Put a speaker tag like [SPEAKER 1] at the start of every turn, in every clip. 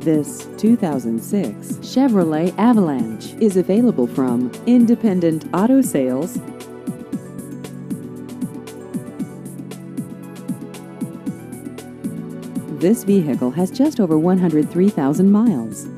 [SPEAKER 1] This 2006 Chevrolet Avalanche is available from Independent Auto Sales. This vehicle has just over 103,000 miles.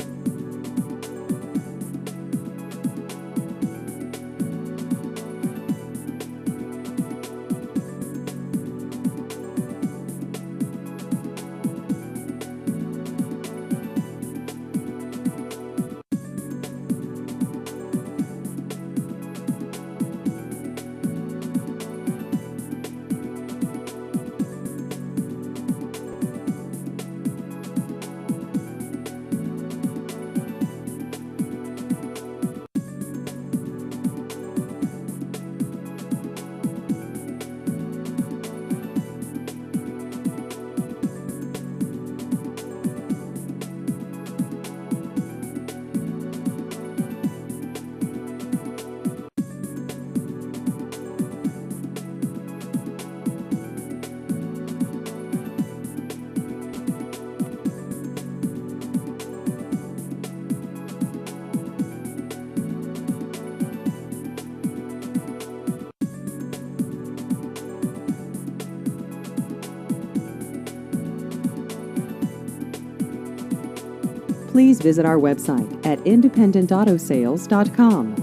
[SPEAKER 1] Please visit our website at independentautosales.com.